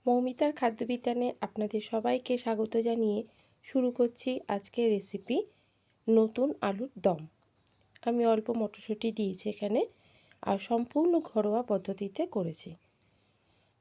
মৌমিতার খাদ্যবিতানে আপনাদের সবাইকে স্বাগত জানিয়ে শুরু করছি আজকের রেসিপি নতুন আলুর দম। আমি অল্প মটরশুঁটি দিয়েছি এখানে, আর সম্পূর্ণ ঘরোয়া পদ্ধতিতে করেছি।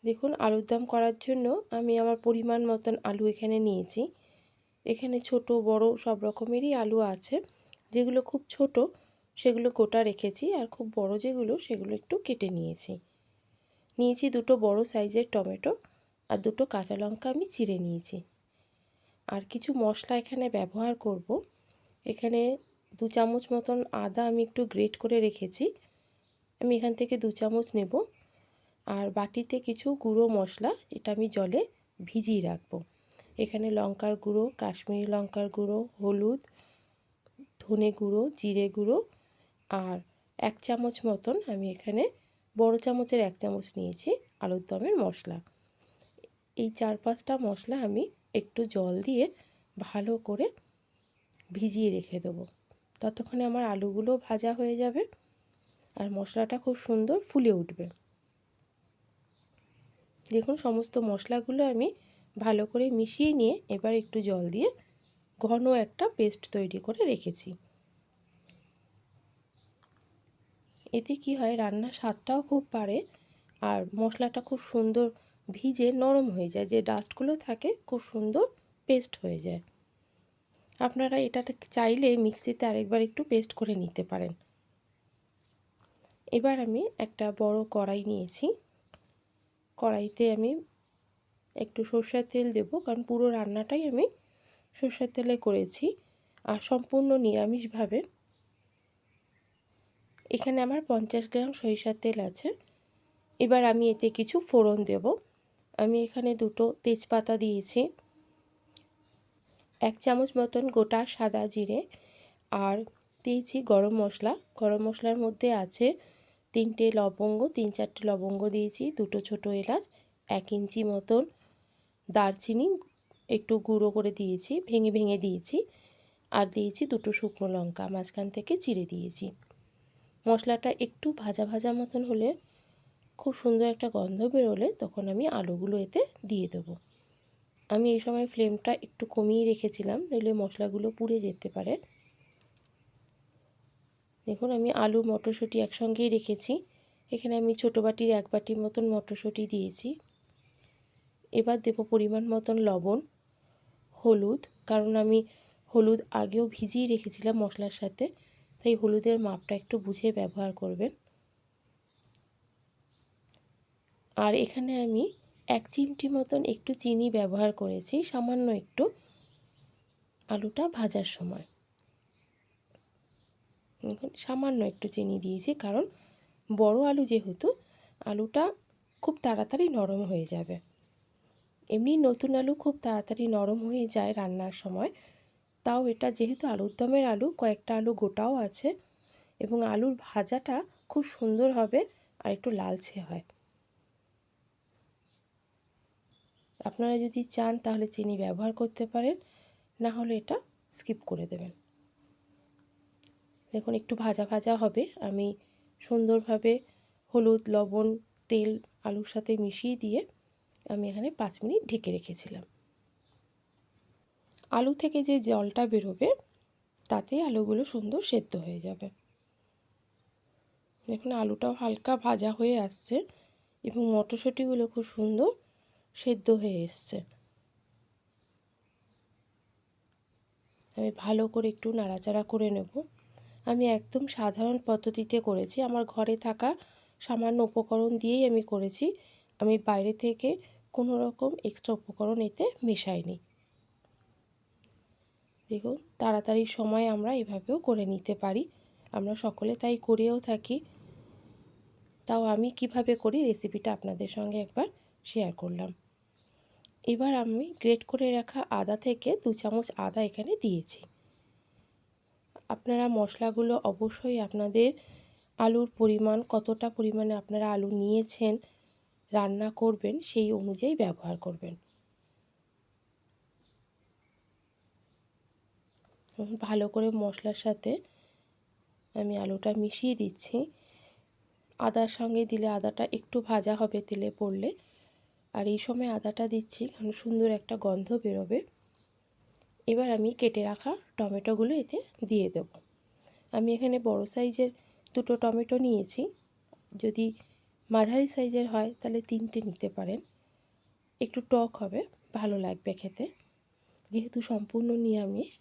দেখুন, আলুর দম করার জন্য আমি আমার পরিমাণ মতন আলু এখানে নিয়েছি। এখানে ছোট বড় সব রকমেরই আলু আছে। যেগুলো খুব ছোট সেগুলো গোটা রেখেছি, আর খুব বড় যেগুলো সেগুলো একটু কেটে নিয়েছি। দুটো বড় সাইজের টমেটো আর দুটো কাঁচা লঙ্কা আমি চিড়ে নিয়েছি। আর কিছু মশলা এখানে ব্যবহার করব। এখানে 2 চামচ মতন আদা আমি একটু গ্রেট করে রেখেছি, আমি এখান থেকে 2 চামচ নেব। আর বাটিতে কিছু গুঁড়ো মশলা, এটা আমি জলে ভিজিয়ে রাখবো। এখানে লঙ্কার গুঁড়ো, কাশ্মীরি লঙ্কার গুঁড়ো, হলুদ, ধনে গুঁড়ো, জিরে গুঁড়ো আর 1 চামচ মতন আমি এখানে বড় চামচের 1 চামচ নিয়েছি আলুর দমের মশলা। এই 4-5টা মশলা আমি একটু জল দিয়ে ভালো করে ভিজিয়ে রেখে দেবো। ততক্ষণে আমার আলুগুলো ভাজা হয়ে যাবে আর মশলাটা খুব সুন্দর ফুলে উঠবে। দেখুন, সমস্ত মশলাগুলো আমি ভালো করে মিশিয়ে নিয়ে এবার একটু জল দিয়ে ঘন একটা পেস্ট তৈরি করে রেখেছি। এতে কি হয়, রান্নার স্বাদটাও খুব বাড়ে আর মশলাটা খুব সুন্দর ভিজে নরম হয়ে যায়। যে ডাস্টগুলো থাকে খুব সুন্দর পেস্ট হয়ে যায়। আপনারা এটা চাইলে মিক্সিতে আরেকবার একটু পেস্ট করে নিতে পারেন। এবার আমি একটা বড় কড়াই নিয়েছি। কড়াইতে আমি একটু সরষের তেল দেব, কারণ পুরো রান্নাটাই আমি সরষের তেলে করেছি আর সম্পূর্ণ নিরামিষভাবে। এখানে আমার 50 গ্রাম সরিষার তেল আছে। এবার আমি এতে কিছু ফোড়ন দেব। আমি এখানে দুটো তেজপাতা দিয়েছি, 1 চামচ মতন গোটা সাদা জিরে, আর দিয়েছি গরম মশলা। গরম মশলার মধ্যে আছে 3টে লবঙ্গ, 3-4টে লবঙ্গ দিয়েছি, দুটো ছোট এলাচ, 1 ইঞ্চি মতন দারচিনি একটু গুঁড়ো করে দিয়েছি, ভেঙে ভেঙে দিয়েছি, আর দিয়েছি দুটো শুকনো লঙ্কা মাঝখান থেকে চিড়ে দিয়েছি। মশলাটা একটু ভাজা ভাজা মতন হলে, খুব সুন্দর একটা গন্ধ বেরোলে, তখন আমি আলুগুলো এতে দিয়ে দেবো। আমি এই সময় ফ্লেমটা একটু কমিয়ে রেখেছিলাম, নইলে মশলাগুলো পুড়ে যেতে পারে। দেখুন, আমি আলু মটরশুঁটি একসঙ্গেই রেখেছি। এখানে আমি ছোটো বাটির 1 বাটির মতন মটরশুঁটি দিয়েছি। এবার দেব পরিমাণ মতন লবণ, হলুদ, কারণ আমি হলুদ আগেও ভিজিয়ে রেখেছিলাম মশলার সাথে, তাই হলুদের মাপটা একটু বুঝে ব্যবহার করবেন। আর এখানে আমি 1 চিমটি মতন একটু চিনি ব্যবহার করেছি, সামান্য একটু, আলুটা ভাজার সময়। সামান্য একটু চিনি দিয়েছি, কারণ বড় আলু যেহেতু, আলুটা খুব তাড়াতাড়ি নরম হয়ে যাবে। এমনি নতুন আলু খুব তাড়াতাড়ি নরম হয়ে যায় রান্নার সময়, তাও এটা যেহেতু আলুর দমের আলু, কয়েকটা আলু গোটাও আছে এবং আলুর ভাজাটা খুব সুন্দর হবে আর একটু লালচে হয়। আপনারা যদি চান তাহলে চিনি ব্যবহার করতে পারেন, না হলে এটা স্কিপ করে দেবেন। দেখুন, একটু ভাজা ভাজা হবে। আমি সুন্দরভাবে হলুদ, লবণ, তেল আলুর সাথে মিশিয়ে দিয়ে আমি এখানে 5 মিনিট ঢেকে রেখেছিলাম। আলু থেকে যে জলটা বেরোবে তাতেই আলুগুলো সুন্দর সেদ্ধ হয়ে যাবে। দেখুন, আলুটাও হালকা ভাজা হয়ে আসছে এবং মটরশুঁটিগুলো খুব সুন্দর সেদ্ধ হয়ে এসছে। আমি ভালো করে একটু নাড়াচাড়া করে নেব। আমি একদম সাধারণ পদ্ধতিতে করেছি, আমার ঘরে থাকা সামান্য উপকরণ দিয়েই আমি করেছি। আমি বাইরে থেকে কোনো রকম এক্সট্রা উপকরণ এতে মেশাইনি। দেখুন, তাড়াতাড়ি সময় আমরা এভাবেও করে নিতে পারি, আমরা সকলে তাই করেও থাকি। তাও আমি কিভাবে করি রেসিপিটা আপনাদের সঙ্গে একবার শেয়ার করলাম। এবার আমি গ্রেট করে রাখা আদা থেকে 2 চামচ আদা এখানে দিয়েছি। আপনারা মশলাগুলো অবশ্যই আপনাদের আলুর পরিমাণ, কতটা পরিমাণে আপনারা আলু নিয়েছেন রান্না করবেন সেই অনুযায়ী ব্যবহার করবেন। ভালো করে মশলার সাথে আমি আলুটা মিশিয়ে দিচ্ছি। আদার সঙ্গে দিলে আদাটা একটু ভাজা হবে তেলে পড়লে, আর এই সময় আদাটা দিচ্ছি কারণ সুন্দর একটা গন্ধ বেরোবে। এবার আমি কেটে রাখা টমেটোগুলো এতে দিয়ে দেব। আমি এখানে বড় সাইজের 2টো টমেটো নিয়েছি, যদি মাঝারি সাইজের হয় তাহলে 3টে নিতে পারেন। একটু টক হবে, ভালো লাগবে খেতে। যেহেতু সম্পূর্ণ নিরামিষ,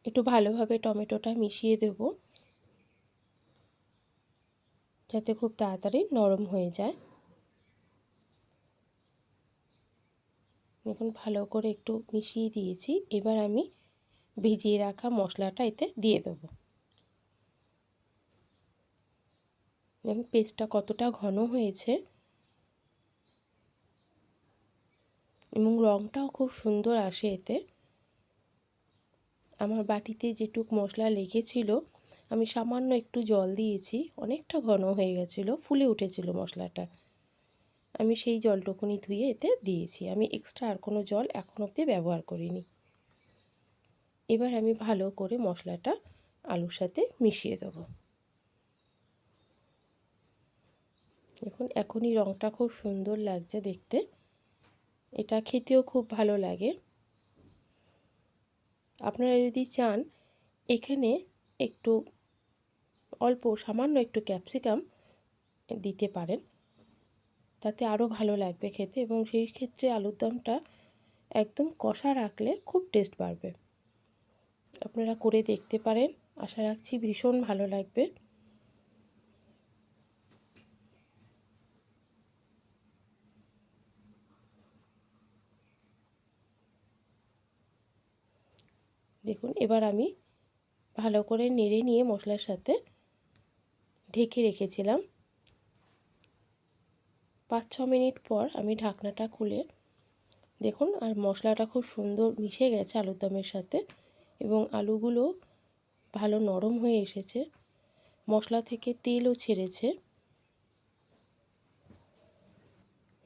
একটু ভালোভাবে টমেটোটা মিশিয়ে দেব যাতে খুব তাড়াতাড়ি নরম হয়ে যায়। এখন ভালো করে একটু মিশিয়ে দিয়েছি। এবার আমি ভিজিয়ে রাখা মশলাটা এতে দিয়ে দেবো। দেখুন পেস্টটা কতটা ঘন হয়েছে এবং রঙটাও খুব সুন্দর আসে এতে। আমার বাটিতে যেটুক মশলা লেগেছিল আমি সামান্য একটু জল দিয়েছি, অনেকটা ঘন হয়ে গেছিলো, ফুলে উঠেছিল মশলাটা। আমি সেই জলটুকুনি ধুয়ে এতে দিয়েছি। আমি এক্সট্রা আর কোনো জল এখন অবধি ব্যবহার করিনি। এবার আমি ভালো করে মশলাটা আলুর সাথে মিশিয়ে দেবো। দেখুন এখনই রঙটা খুব সুন্দর লাগছে দেখতে, এটা খেতেও খুব ভালো লাগে। আপনারা যদি চান এখানে একটু অল্প সামান্য একটু ক্যাপসিকাম দিতে পারেন, তাতে আরও ভালো লাগবে খেতে এবং সেই ক্ষেত্রে আলুর দমটা একদম কষা রাখলে খুব টেস্ট বাড়বে। আপনারা করে দেখতে পারেন, আশা রাখছি ভীষণ ভালো লাগবে। দেখুন এবার আমি ভালো করে নেড়ে নিয়ে মশলার সাথে ঢেকে রেখেছিলাম। 5-6 মিনিট পর আমি ঢাকনাটা খুলে দেখুন আর মশলাটা খুব সুন্দর মিশে গেছে আলুর দমের সাথে এবং আলুগুলো ভালো নরম হয়ে এসেছে, মশলা থেকে তেলও ছেড়েছে।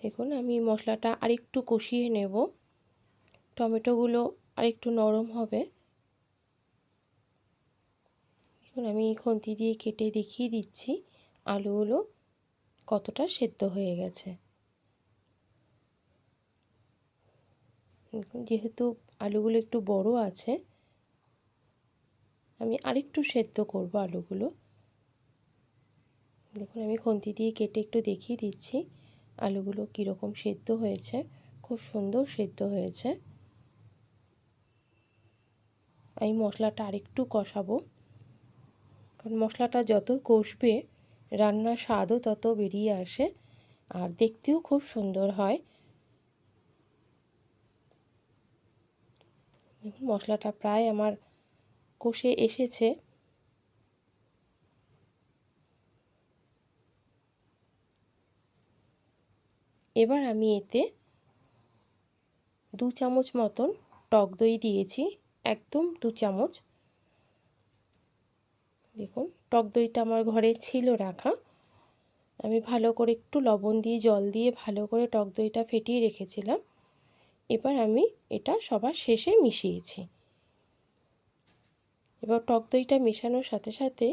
দেখুন আমি মশলাটা আরেকটু কষিয়ে নেব, টমেটোগুলো আরেকটু নরম হবে। এখন আমি খুন্তি দিয়ে কেটে দেখিয়ে দিচ্ছি আলুগুলো কতটা সেদ্ধ হয়ে গেছে। যেহেতু আলুগুলো একটু বড় আছে আমি আরেকটু সেদ্ধ করব আলুগুলো। দেখুন আমি খুন্তি দিয়ে কেটে একটু দেখিয়ে দিচ্ছি আলুগুলো কীরকম সেদ্ধ হয়েছে, খুব সুন্দর সেদ্ধ হয়েছে। আমি মশলাটা আরেকটু কষাবো, কারণ মশলাটা যত কষবে রান্নার স্বাদও তত বেরিয়ে আসে আর দেখতেও খুব সুন্দর হয়। দেখুন মশলাটা প্রায় আমার কষে এসেছে। এবার আমি এতে 2 চামচ মতন টক দই দিয়েছি, একদম 2 চামচ। দেখুন টক দইটা আমার ঘরে ছিল রাখা, আমি ভালো করে একটু লবণ দিয়ে জল দিয়ে ভালো করে টক দইটা ফেটিয়ে রেখেছিলাম। এবার আমি এটা সবার শেষে মিশিয়েছি। এবার টক দইটা মেশানোর সাথে সাথে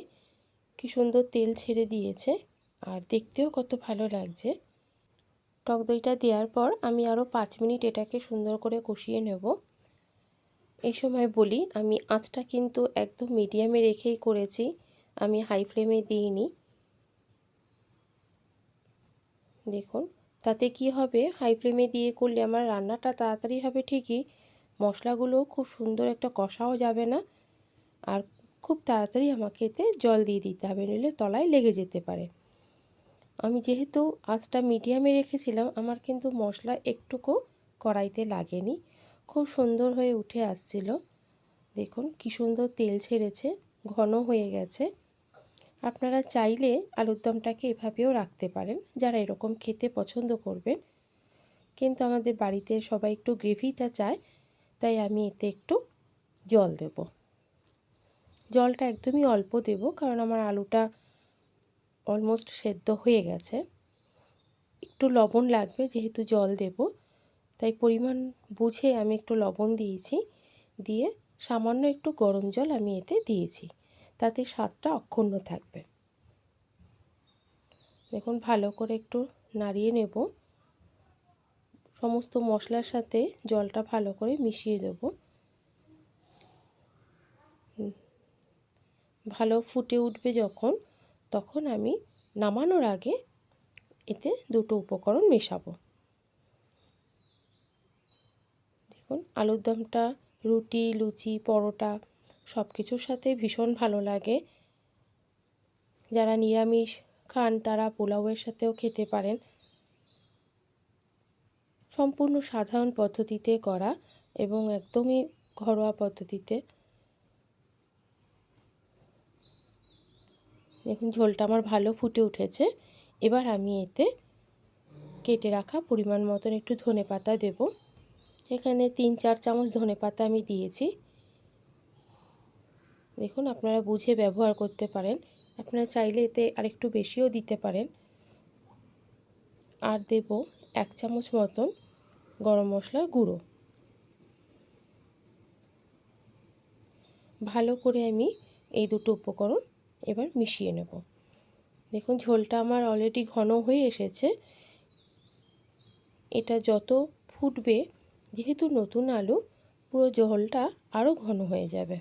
কি সুন্দর তেল ছেড়ে দিয়েছে আর দেখতেও কত ভালো লাগছে। টক দইটা দেওয়ার পর আমি আরও 5 মিনিট এটাকে সুন্দর করে কষিয়ে নেব। এই সময় বলি আমি আঁচটা কিন্তু একদম মিডিয়ামে রেখেই করেছি, আমি হাই ফ্লেমে দিইনি। দেখুন তাতে কি হবে, হাই ফ্লেমে দিয়ে করলে আমার রান্নাটা তাড়াতাড়ি হবে ঠিকই, মশলাগুলো খুব সুন্দর একটা কষাও যাবে না আর খুব তাড়াতাড়ি আমাকে এতে জল দিয়ে দিতে হবে, নইলে তলায় লেগে যেতে পারে। আমি যেহেতু আঁচটা মিডিয়ামে রেখেছিলাম আমার কিন্তু মশলা একটুকু কড়াইতে লাগেনি, খুব সুন্দর হয়ে উঠে আসছিল। দেখুন কি সুন্দর তেল ছেড়েছে, ঘন হয়ে গেছে। আপনারা চাইলে আলুর দমটাকে এভাবেও রাখতে পারেন যারা এরকম খেতে পছন্দ করবেন, কিন্তু আমাদের বাড়িতে সবাই একটু গ্রেভিটা চায়, তাই আমি এতে একটু জল দেব। জলটা একদমই অল্প দেব কারণ আমার আলুটা অলমোস্ট সেদ্ধ হয়ে গেছে। একটু লবণ লাগবে যেহেতু জল দেব, তাই পরিমাণ বুঝে আমি একটু লবণ দিয়েছি, দিয়ে সামান্য একটু গরম জল আমি এতে দিয়েছি, তাতে স্বাদটা অক্ষুণ্ণ থাকবে। দেখুন ভালো করে একটু নাড়িয়ে নেব। সমস্ত মশলার সাথে জলটা ভালো করে মিশিয়ে দেব। ভালো ফুটে উঠবে যখন, তখন আমি নামানোর আগে এতে দুটো উপকরণ মেশাবো। দেখুন আলুর দমটা রুটি, লুচি, পরোটা সব কিছুর সাথে ভীষণ ভালো লাগে। যারা নিরামিষ খান তারা পোলাওয়ের সাথেও খেতে পারেন। সম্পূর্ণ সাধারণ পদ্ধতিতে করা এবং একদমই ঘরোয়া পদ্ধতিতে। দেখুন ঝোলটা আমার ভালো ফুটে উঠেছে। এবার আমি এতে কেটে রাখা পরিমাণ মতন একটু ধনেপাতা দেব। এখানে 3-4 চামচ ধনেপাতা আমি দিয়েছি। দেখুন আপনারা বুঝে ব্যবহার করতে পারেন। আপনারা চাইলে এতে আরেকটু বেশিও দিতে পারেন। আর দেব 1 চামচ মতন গরম মশলার গুঁড়ো। ভালো করে আমি এই দুটো উপকরণ এবার মিশিয়ে নেব। দেখুন ঝোলটা আমার অলরেডি ঘন হয়ে এসেছে। এটা যত ফুটবে, যেহেতু নতুন আলু, পুরো ঝোলটা আরও ঘন হয়ে যাবে।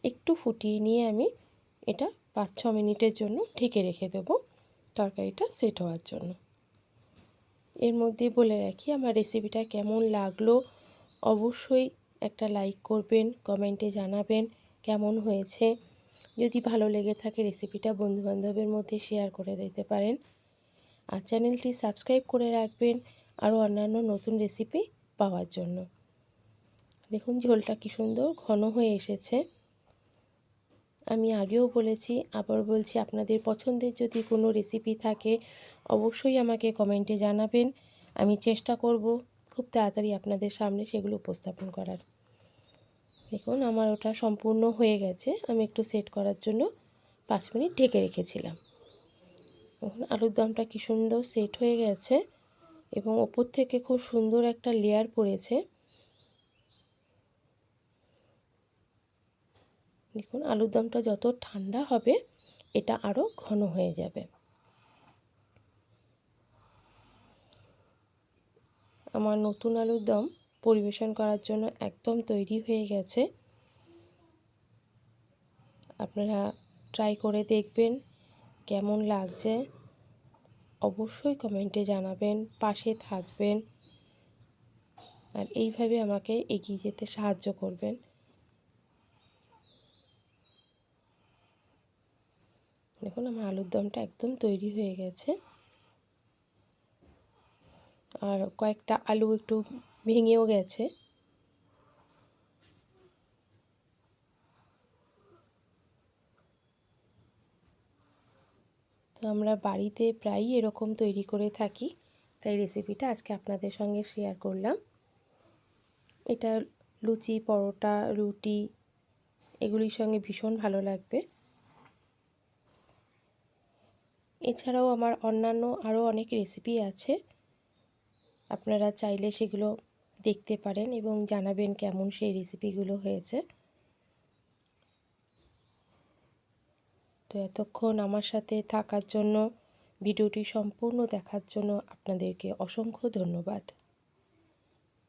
একটু ফুটিয়ে নিয়ে আমি এটা 5-6 মিনিটের জন্য ঢেকে রেখে দেব তরকারিটা সেট হওয়ার জন্য। এর মধ্যে বলে রাখি আমার রেসিপিটা কেমন লাগলো অবশ্যই একটা লাইক করবেন, কমেন্টে জানাবেন কেমন হয়েছে। যদি ভালো লেগে থাকে রেসিপিটা বন্ধুবান্ধবের মধ্যে শেয়ার করে দিতে পারেন। আর চ্যানেলটি সাবস্ক্রাইব করে রাখবেন আরও অন্যান্য নতুন রেসিপি পাওয়ার জন্য। দেখুন ঝোলটা কি সুন্দর ঘন হয়ে এসেছে। আমি আগেও বলেছি, আবার বলছি, আপনাদের পছন্দের যদি কোনো রেসিপি থাকে অবশ্যই আমাকে কমেন্টে জানাবেন। আমি চেষ্টা করব খুব তাড়াতাড়ি আপনাদের সামনে সেগুলো উপস্থাপন করার। দেখুন আমার ওটা সম্পূর্ণ হয়ে গেছে। আমি একটু সেট করার জন্য 5 মিনিট ঢেকে রেখেছিলাম। দেখুন আলুর দমটা কি সুন্দর সেট হয়ে গেছে এবং ওপর থেকে খুব সুন্দর একটা লেয়ার পড়েছে। দেখুন আলুর দমটা যত ঠান্ডা হবে এটা আরও ঘন হয়ে যাবে। আমার নতুন আলুর দম পরিবেশন করার জন্য একদম তৈরি হয়ে গেছে। আপনারা ট্রাই করে দেখবেন কেমন লাগছে। অবশ্যই কমেন্টে জানাবেন, পাশে থাকবেন আর এইভাবে আমাকে এগিয়ে যেতে সাহায্য করবেন। দেখুন আমার আলুর দমটা একদম তৈরি হয়ে গেছে। আর কয়েকটা আলু একটু ভেঙেও গেছে। তো আমরা বাড়িতে প্রায়ই এরকম তৈরি করে থাকি, তাই রেসিপিটা আজকে আপনাদের সঙ্গে শেয়ার করলাম। এটা লুচি, পরোটা, রুটি এগুলির সঙ্গে ভীষণ ভালো লাগবে। এছাড়াও আমার অন্যান্য আরও অনেক রেসিপি আছে, আপনারা চাইলে সেগুলো দেখতে পারেন এবং জানাবেন কেমন সেই রেসিপিগুলো হয়েছে। তো এতক্ষণ আমার সাথে থাকার জন্য, ভিডিওটি সম্পূর্ণ দেখার জন্য আপনাদেরকে অসংখ্য ধন্যবাদ।